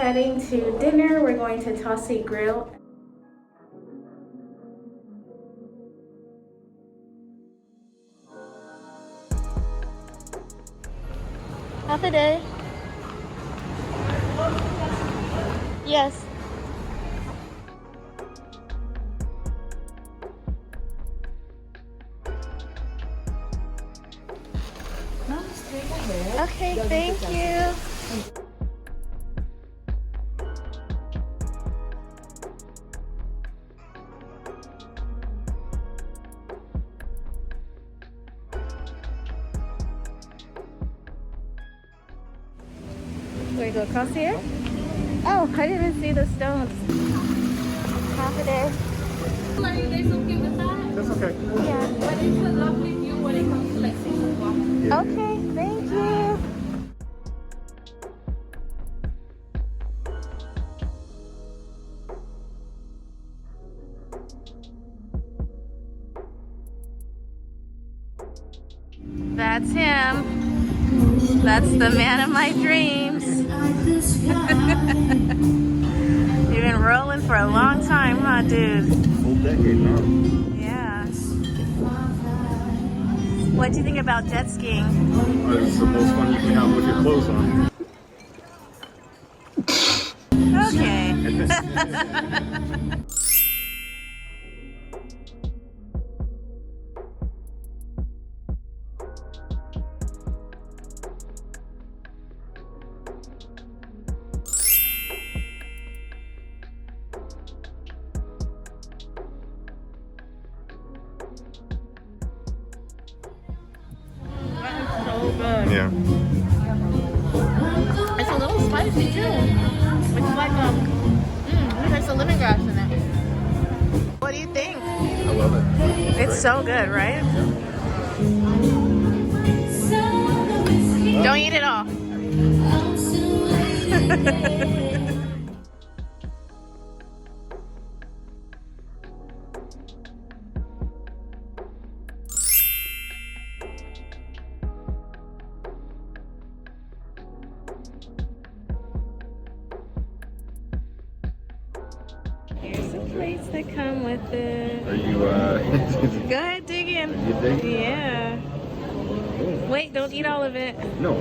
heading to dinner. We're going to Tasi Grill. Happy day. Yes. No, straight ahead. Okay, thank you. Wait, go across here? Oh, I didn't even see the stones. Half a day. Are you guys okay with that? That's okay. Yeah. But it's a lovely view when it comes to like Tsubaki Guam. Okay, thank you. That's him. That's the man of my dreams. You've been rolling for a long time, huh, dude? Full decade now. Yeah. What do you think about jet skiing? It's the most fun you can have with your clothes on. Okay. So good. Yeah. It's a little spicy too. It's like there's a lemongrass in it. What do you think? I love it. It's so good, right? Don't eat it all. Here's the plates that come with it. Are you, Go ahead, dig in. You think? Yeah. Wait, don't eat all of it. No.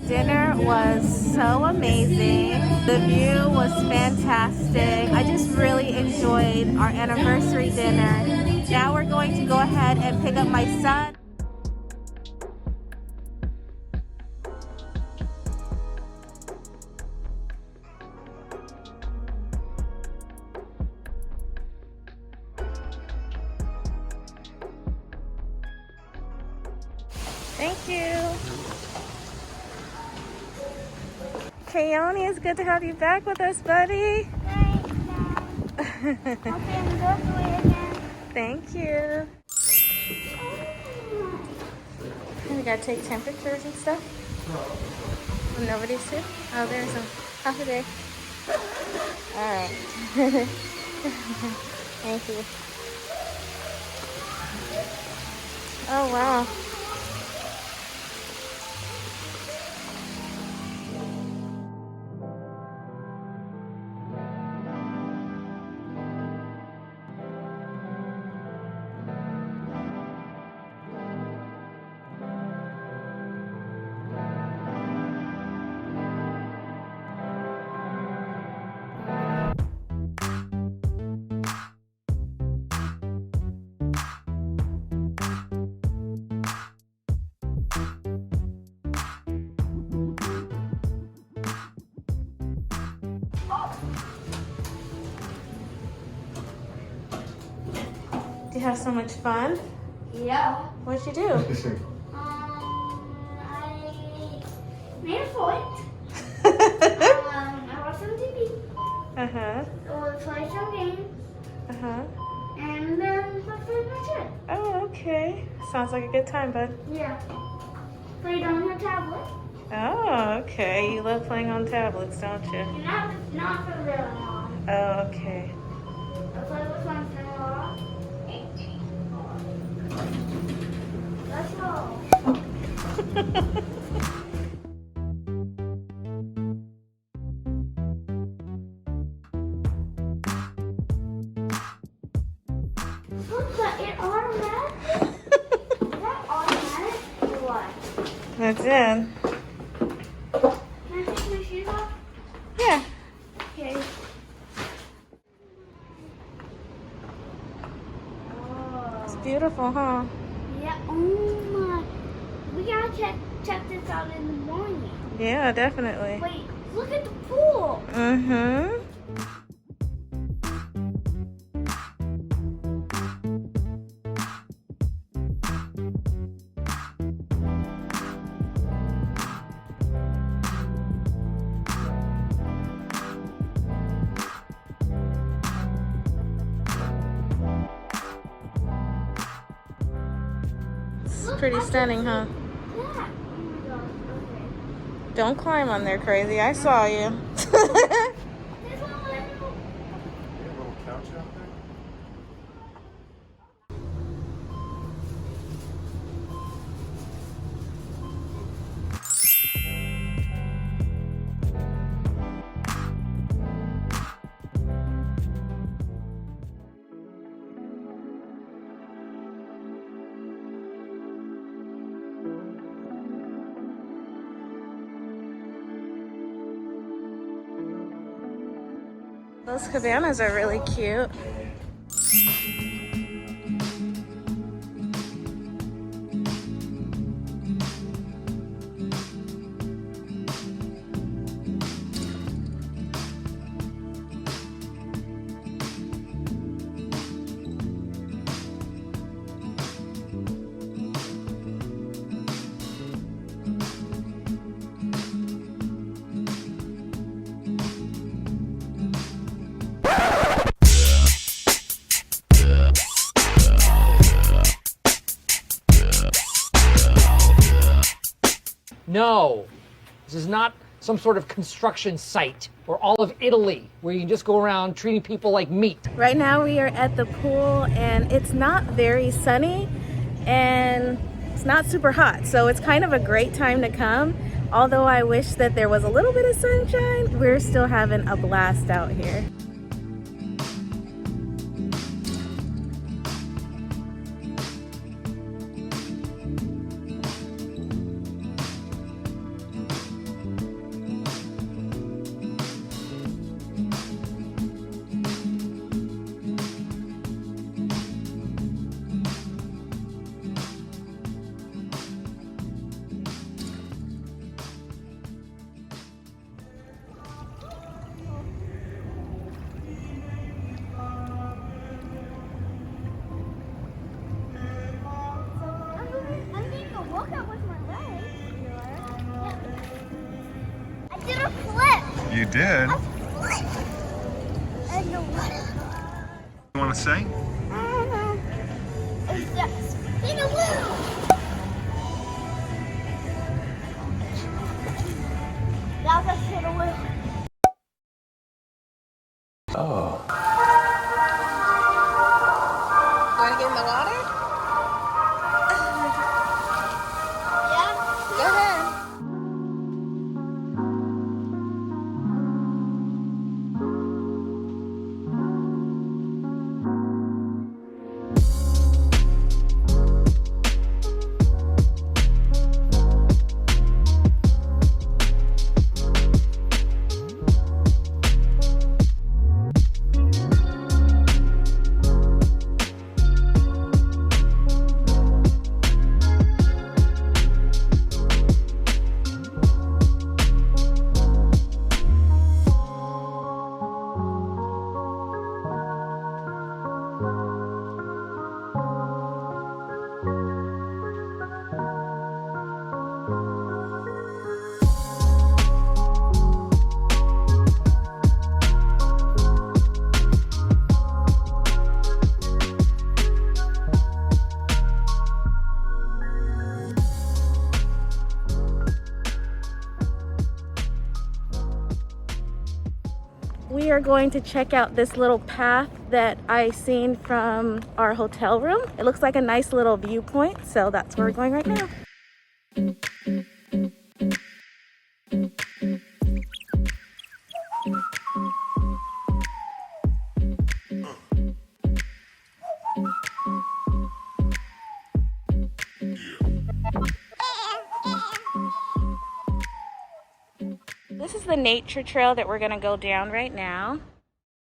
Dinner was so amazing. The view was fantastic. I just really enjoyed our anniversary dinner. Now we're going to go ahead and pick up my son. Thank you. Keone, it's good to have you back with us, buddy. Thank you. We gotta take temperatures and stuff. When nobody's here. Oh, there's a half a day. All right. Thank you. Oh, wow. Did you have so much fun? Yeah. What'd you do? I made a fort. I watched some TV. Uh-huh. Or played some games. Uh-huh. And then that's pretty much it. Oh, okay. Sounds like a good time, bud. Yeah. Played on your tablet. Oh, okay. You love playing on tablets, don't you? Not for very long. Oh, okay. I played Look, but it automatic. Is that automatic or what? That's in. Can I take my shoes off? Yeah. Okay. It's beautiful, huh? Yeah. Oh my. We gotta check this out in the morning. Yeah, definitely. Wait. Look at the pool. Mm-hmm. It's pretty stunning, huh? Yeah. Oh my gosh. Okay. Don't climb on there, crazy. I saw you. This one little. You have a little couch out there? Those cabanas are really cute. No, this is not some sort of construction site or all of Italy where you can just go around treating people like meat. Right now we are at the pool and it's not very sunny and it's not super hot, so it's kind of a great time to come. Although I wish that there was a little bit of sunshine, we're still having a blast out here. I'm getting a workout with my legs. I did a flip. You did? A flip. And the water. You want to say? It's just spin a wheel. That was a spin a wheel. Oh. Want to get in the water? Yeah. Go ahead. We are going to check out this little path that I seen from our hotel room. It looks like a nice little viewpoint, so that's where we're going right now. the nature trail that we're gonna go down right now.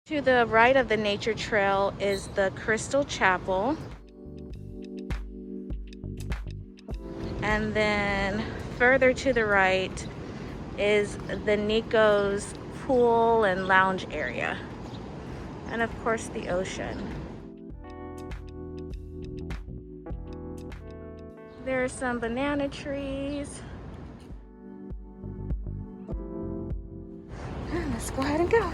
To the right of the nature trail is the Crystal Chapel. And then further to the right is the Nico's pool and lounge area. And of course the ocean. There are some banana trees. Let's go ahead and go.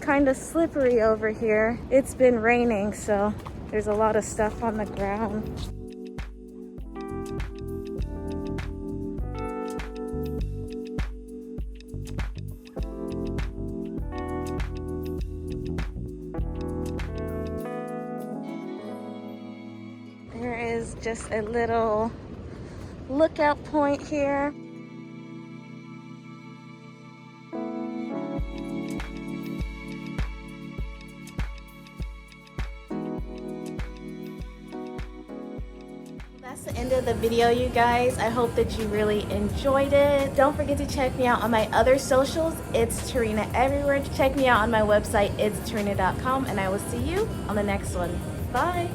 Kind of slippery over here. It's been raining, so there's a lot of stuff on the ground. There is just a little lookout point here. That's the end of the video, you guys. I hope that you really enjoyed it. Don't forget to check me out on my other socials. It's Terreana everywhere. Check me out on my website, it's terreana.com, and I will see you on the next one. Bye.